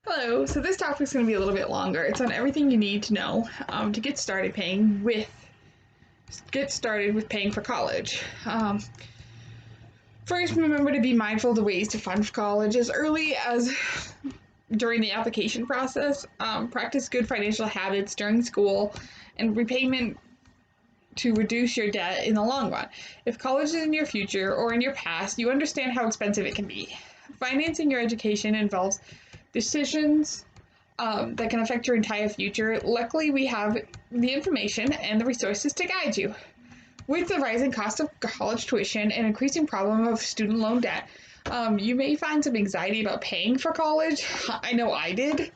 Hello, so this topic is going to be a little bit longer. It's on everything you need to know to get started with paying for college. First, remember to be mindful of the ways to fund for college as early as during the application process. Practice good financial habits during school and repayment to reduce your debt in the long run. If college is in your future or in your past, you understand how expensive it can be. Financing your education involves decisions that can affect your entire future. Luckily, we have the information and the resources to guide you. With the rising cost of college tuition and increasing problem of student loan debt, you may find some anxiety about paying for college. I know I did.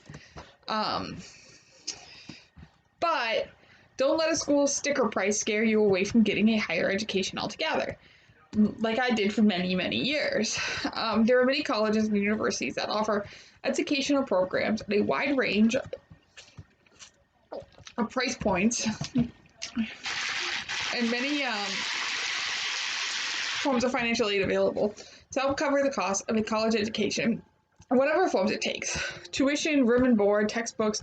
Um, but don't let a school sticker price scare you away from getting a higher education altogether, like I did for many, many years. There are many colleges and universities that offer educational programs at a wide range of price points and many forms of financial aid available to help cover the cost of a college education, whatever forms it takes. Tuition, room and board, textbooks,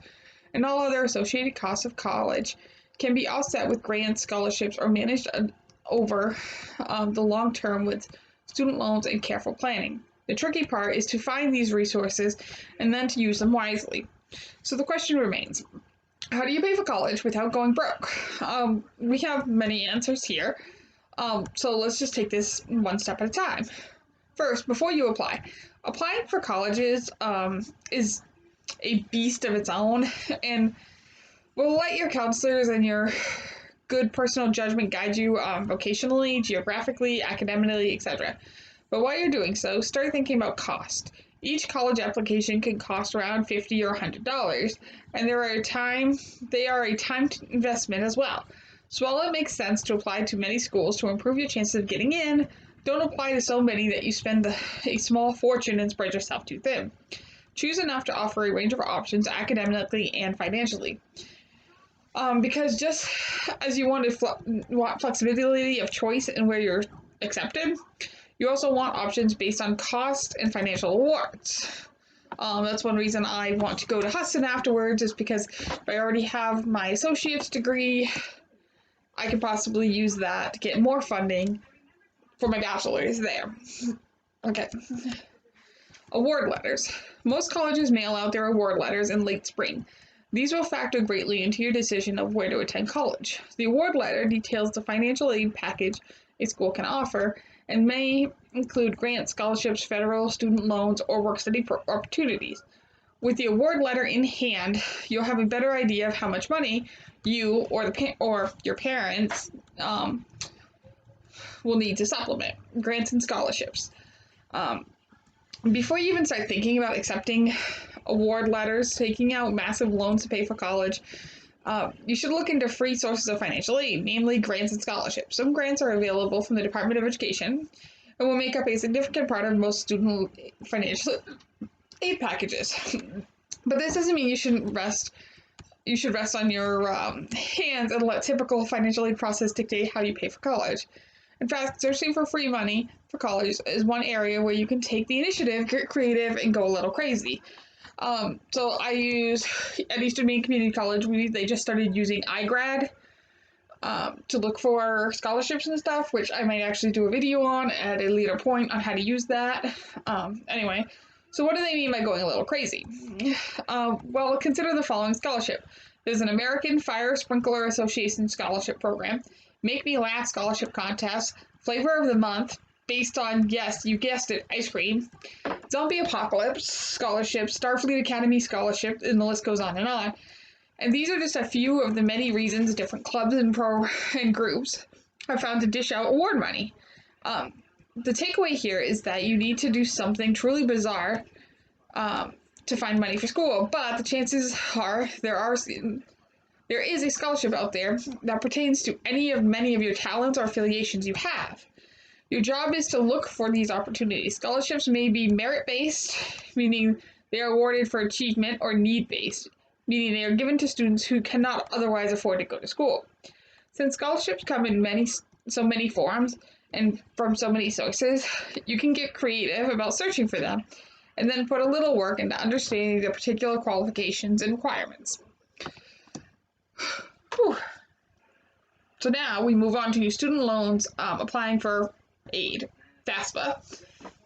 and all other associated costs of college can be offset with grants, scholarships, or managed over the long term with student loans and careful planning. The tricky part is to find these resources and then to use them wisely. So the question remains, how do you pay for college without going broke? We have many answers here. So let's just take this one step at a time. First, before you applying for colleges is a beast of its own, and will let your counselors and your good personal judgment guide you vocationally, geographically, academically, etc. But while you're doing so, start thinking about cost. Each college application can cost around $50 or $100, and they are a time investment as well. So while it makes sense to apply to many schools to improve your chances of getting in, don't apply to so many that you spend a small fortune and spread yourself too thin. Choose enough to offer a range of options academically and financially. Because just as you want flexibility of choice in where you're accepted, you also want options based on cost and financial awards. That's one reason I want to go to Huston afterwards, is because if I already have my associate's degree, I could possibly use that to get more funding for my bachelor's there. Okay. Award letters. Most colleges mail out their award letters in late spring. These will factor greatly into your decision of where to attend college. The award letter details the financial aid package a school can offer and may include grants, scholarships, federal student loans, or work-study opportunities. With the award letter in hand, you'll have a better idea of how much money you or your parents will need to supplement grants and scholarships. Before you even start thinking about accepting award letters, taking out massive loans to pay for college, you should look into free sources of financial aid, namely grants and scholarships. Some grants are available from the Department of Education and will make up a significant part of most student financial aid packages. But this doesn't mean you should rest on your hands and let typical financial aid process dictate how you pay for college. In fact, searching for free money for college is one area where you can take the initiative, get creative, and go a little crazy. So I use, at Eastern Maine Community College, they just started using iGrad to look for scholarships and stuff, which I might actually do a video on at a later point on how to use that. Anyway, so what do they mean by going a little crazy? Well, consider the following scholarship. There's an American Fire Sprinkler Association scholarship program, Make Me Laugh scholarship contest, Flavor of the Month, based on, yes, you guessed it, ice cream, Zombie Apocalypse scholarship, Starfleet Academy scholarship, and the list goes on and on. And these are just a few of the many reasons different clubs and groups have found to dish out award money. The takeaway here is that you need to do something truly bizarre to find money for school, but the chances are there is a scholarship out there that pertains to many of your talents or affiliations you have. Your job is to look for these opportunities. Scholarships may be merit-based, meaning they are awarded for achievement, or need-based, meaning they are given to students who cannot otherwise afford to go to school. Since scholarships come in so many forms and from so many sources, you can get creative about searching for them and then put a little work into understanding the particular qualifications and requirements. Whew. So now we move on to student loans, applying for aid, FAFSA,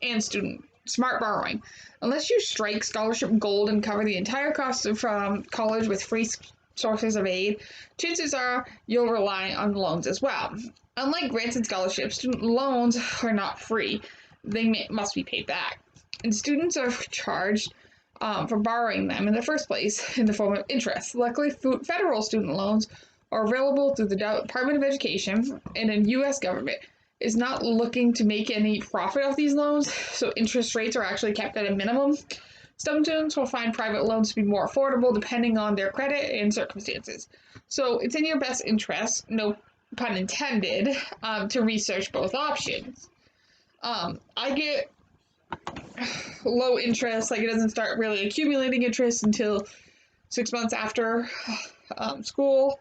and student smart borrowing. Unless you strike scholarship gold and cover the entire cost of college with free sources of aid, chances are you'll rely on loans as well. Unlike grants and scholarships, student loans are not free. They must be paid back. And students are charged for borrowing them in the first place in the form of interest. Luckily, federal student loans are available through the Department of Education, and the U.S. government is not looking to make any profit off these loans, so interest rates are actually kept at a minimum. Some students will find private loans to be more affordable depending on their credit and circumstances. So it's in your best interest, no pun intended, to research both options. I get low interest, like it doesn't start really accumulating interest until 6 months after school.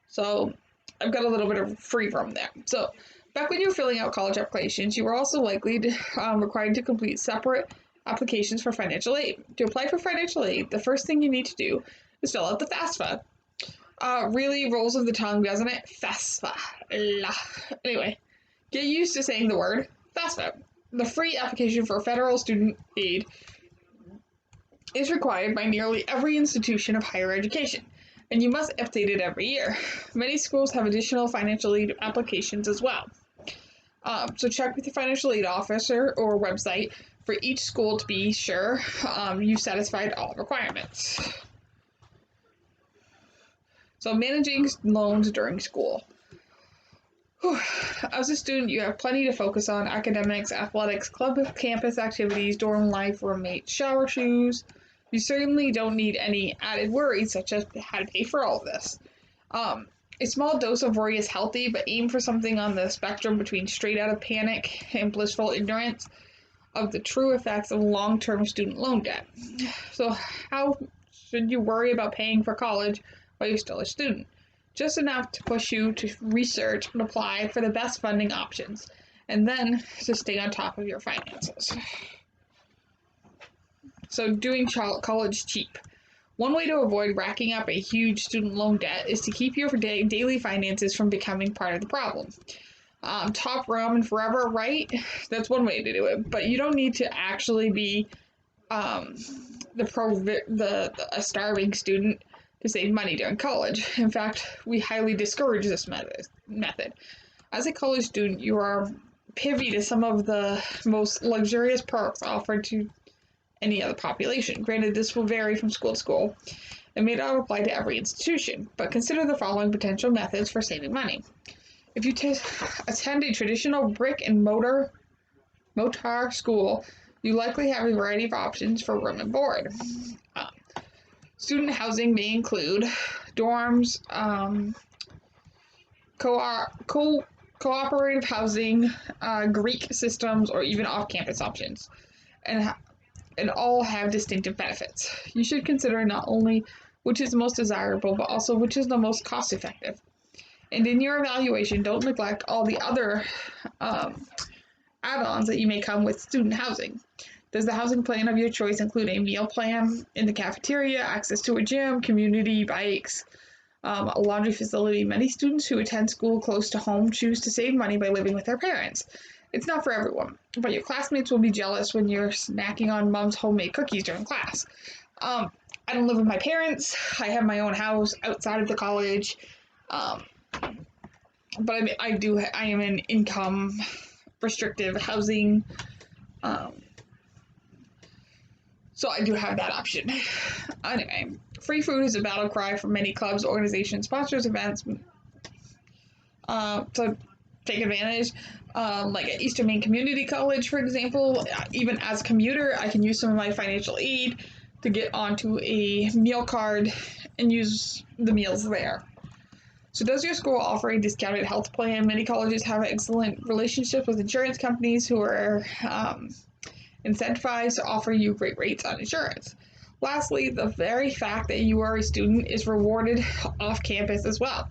So I've got a little bit of free room there. So back when you were filling out college applications, you were also likely required to complete separate applications for financial aid. To apply for financial aid, the first thing you need to do is fill out the FAFSA. Really rolls of the tongue, doesn't it? FAFSA. Anyway, get used to saying the word FAFSA. The free application for federal student aid is required by nearly every institution of higher education, and you must update it every year. Many schools have additional financial aid applications as well. So check with your financial aid officer or website for each school to be sure you've satisfied all requirements. So managing loans during school. As a student, you have plenty to focus on: academics, athletics, club, campus activities, dorm life, roommate, shower shoes. You certainly don't need any added worries such as how to pay for all of this. A small dose of worry is healthy, but aim for something on the spectrum between straight out of panic and blissful ignorance of the true effects of long-term student loan debt. So how should you worry about paying for college while you're still a student? Just enough to push you to research and apply for the best funding options, and then to stay on top of your finances. So doing college cheap. One way to avoid racking up a huge student loan debt is to keep your daily finances from becoming part of the problem. Top ramen forever, right? That's one way to do it, but you don't need to actually be a starving student to save money during college. In fact, we highly discourage this method. As a college student, you are privy to some of the most luxurious perks offered to any other population. Granted, this will vary from school to school and may not apply to every institution, but consider the following potential methods for saving money. If you attend a traditional brick and mortar school, you likely have a variety of options for room and board. Student housing may include dorms, cooperative housing, Greek systems, or even off-campus options, and all have distinctive benefits. You should consider not only which is the most desirable, but also which is the most cost-effective. And in your evaluation, don't neglect all the other add-ons that you may come with student housing. Does the housing plan of your choice include a meal plan in the cafeteria, access to a gym, community bikes, a laundry facility? Many students who attend school close to home choose to save money by living with their parents. It's not for everyone, but your classmates will be jealous when you're snacking on mom's homemade cookies during class. I don't live with my parents. I have my own house outside of the college, but I am in income restrictive housing. So I do have that option. Anyway, free food is a battle cry for many clubs, organizations, sponsors, events. So take advantage. Like at Eastern Maine Community College, for example, even as a commuter, I can use some of my financial aid to get onto a meal card and use the meals there. So does your school offer a discounted health plan? Many colleges have excellent relationships with insurance companies who are incentivized to offer you great rates on insurance. Lastly, the very fact that you are a student is rewarded off campus as well.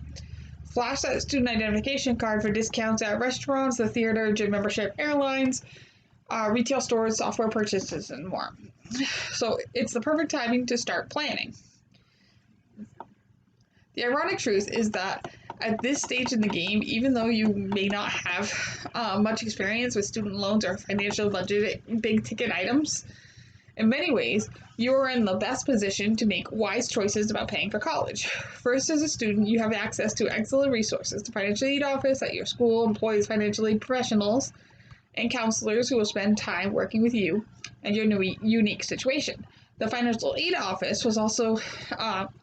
Flash that student identification card for discounts at restaurants, the theater, gym membership, airlines, retail stores, software purchases, and more. So it's the perfect timing to start planning. The ironic truth is that at this stage in the game, even though you may not have much experience with student loans or financial budget big ticket items, in many ways, you are in the best position to make wise choices about paying for college. First, as a student, you have access to excellent resources, the financial aid office at your school employs financial aid professionals and counselors who will spend time working with you and your unique situation. The financial aid office was also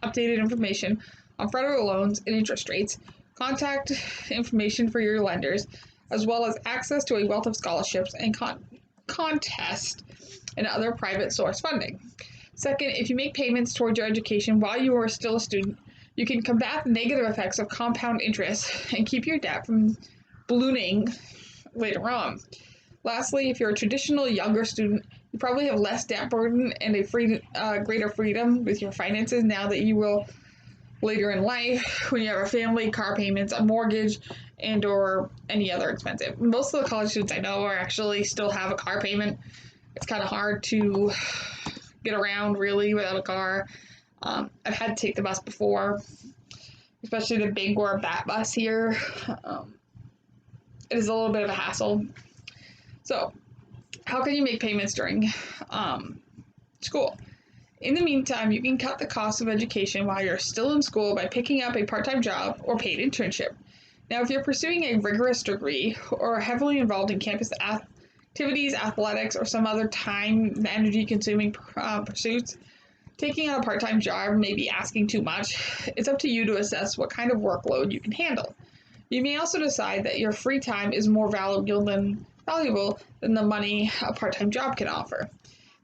updated information on federal loans and interest rates, contact information for your lenders, as well as access to a wealth of scholarships and contests and other private source funding. Second, if you make payments towards your education while you are still a student, you can combat the negative effects of compound interest and keep your debt from ballooning later on. Lastly, if you're a traditional younger student, you probably have less debt burden and a greater freedom with your finances now that you will later in life when you have a family, car payments, a mortgage, and or any other expensive. Most of the college students I know are actually still have a car payment. It's kind of hard to get around really without a car. I've had to take the bus before, especially the big or bat bus here. It is a little bit of a hassle. So, how can you make payments during school? In the meantime, you can cut the cost of education while you're still in school by picking up a part-time job or paid internship. Now, if you're pursuing a rigorous degree or heavily involved in campus activities, athletics, or some other time and energy-consuming pursuits, taking on a part-time job may be asking too much. It's up to you to assess what kind of workload you can handle. You may also decide that your free time is more valuable than the money a part-time job can offer.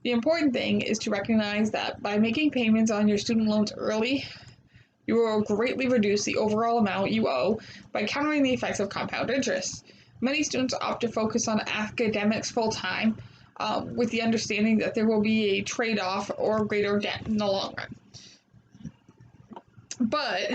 The important thing is to recognize that by making payments on your student loans early, you will greatly reduce the overall amount you owe by countering the effects of compound interest. Many students opt to focus on academics full-time with the understanding that there will be a trade-off or greater debt in the long run. But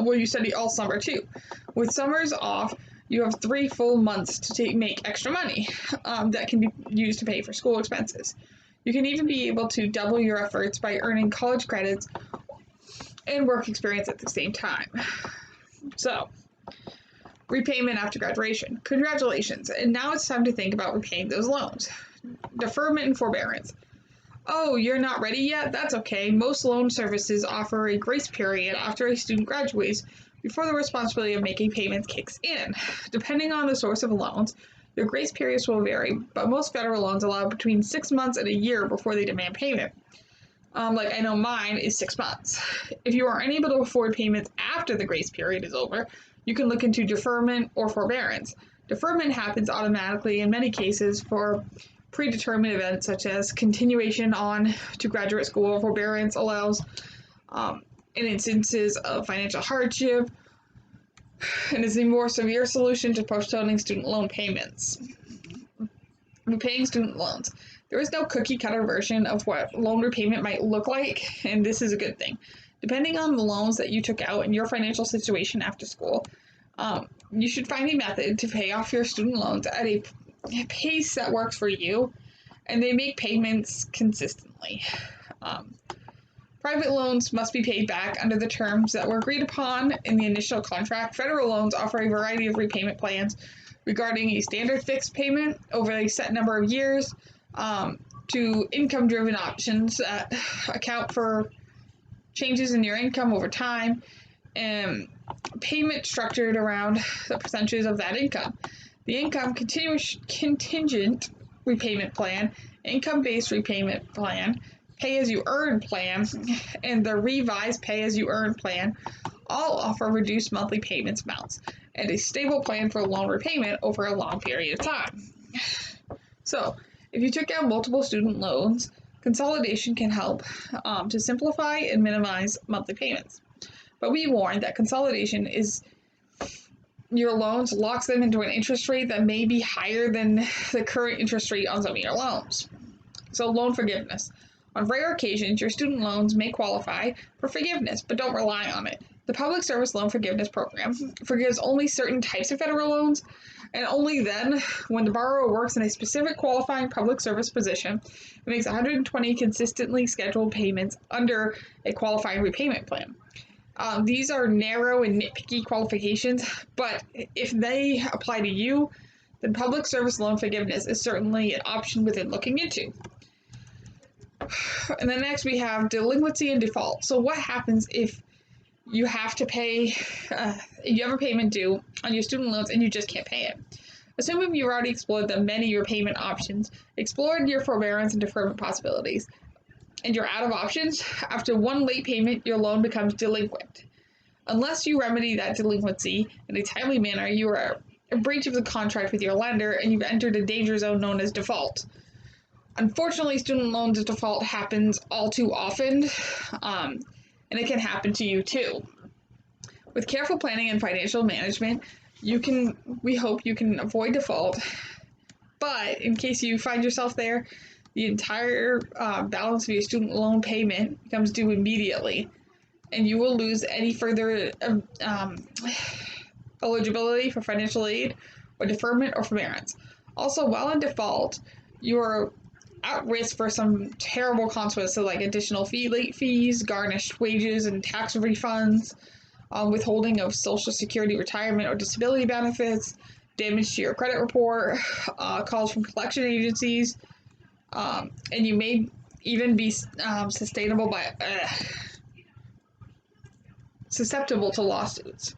will you study all summer too? With summers off, you have 3 full months to make extra money that can be used to pay for school expenses. You can even be able to double your efforts by earning college credits and work experience at the same time. So, repayment after graduation. Congratulations, and now it's time to think about repaying those loans. Deferment and forbearance. Oh, you're not ready yet? That's okay. Most loan services offer a grace period after a student graduates before the responsibility of making payments kicks in. Depending on the source of loans, your grace periods will vary, but most federal loans allow between 6 months and a year before they demand payment. Like I know mine is 6 months. If you are unable to afford payments after the grace period is over, you can look into deferment or forbearance. Deferment happens automatically in many cases for predetermined events such as continuation on to graduate school. Forbearance allows in instances of financial hardship and is a more severe solution to postponing student loan payments. Repaying student loans. There is no cookie-cutter version of what loan repayment might look like, and this is a good thing. Depending on the loans that you took out and your financial situation after school, you should find a method to pay off your student loans at a pace that works for you, and they make payments consistently. Private loans must be paid back under the terms that were agreed upon in the initial contract. Federal loans offer a variety of repayment plans regarding a standard fixed payment over a set number of years to income-driven options that account for changes in your income over time and payment structured around the percentages of that income. The income contingent repayment plan, income-based repayment plan, pay-as-you-earn plan, and the revised pay-as-you-earn plan all offer reduced monthly payments amounts and a stable plan for loan repayment over a long period of time. So, if you took out multiple student loans, consolidation can help to simplify and minimize monthly payments. But be warned that consolidation is your loans locks them into an interest rate that may be higher than the current interest rate on some of your loans. So, loan forgiveness. On rare occasions, your student loans may qualify for forgiveness, but don't rely on it. The Public Service Loan Forgiveness Program forgives only certain types of federal loans, and only then, when the borrower works in a specific qualifying public service position and makes 120 consistently scheduled payments under a qualifying repayment plan. These are narrow and nitpicky qualifications, but if they apply to you, then public service loan forgiveness is certainly an option within looking into. And then next we have delinquency and default. So what happens if you have to pay, you have a payment due on your student loans and you just can't pay it? Assuming you've already explored the many repayment options, explored your forbearance and deferment possibilities, and you're out of options, after one late payment, your loan becomes delinquent. Unless you remedy that delinquency in a timely manner, you are in breach of the contract with your lender and you've entered a danger zone known as default. Unfortunately, student loans default happens all too often, and it can happen to you too. With careful planning and financial management, we hope you can avoid default, but in case you find yourself there, the entire balance of your student loan payment becomes due immediately, and you will lose any further eligibility for financial aid or deferment or forbearance. Also, while in default, you are at risk for some terrible consequences like additional late fees, garnished wages and tax refunds, withholding of Social Security, retirement, or disability benefits, damage to your credit report, calls from collection agencies, and you may even be susceptible to lawsuits.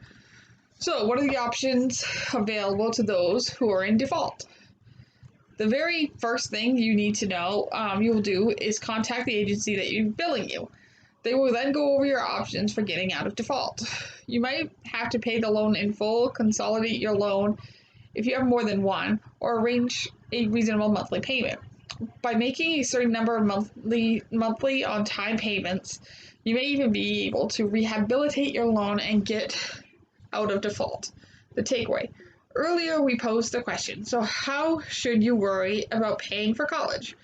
So, what are the options available to those who are in default? The very first thing you need to know you'll do is contact the agency that is billing you. They will then go over your options for getting out of default. You might have to pay the loan in full, consolidate your loan if you have more than one, or arrange a reasonable monthly payment. By making a certain number of monthly on-time payments, you may even be able to rehabilitate your loan and get out of default. The takeaway. Earlier, we posed the question, so how should you worry about paying for college?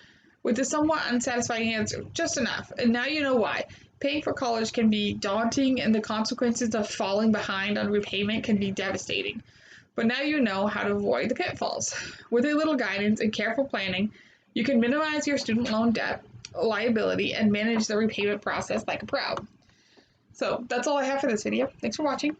With the somewhat unsatisfying answer, just enough, and now you know why. Paying for college can be daunting, and the consequences of falling behind on repayment can be devastating. But now you know how to avoid the pitfalls. With a little guidance and careful planning, you can minimize your student loan debt, liability, and manage the repayment process like a pro. So that's all I have for this video. Thanks for watching.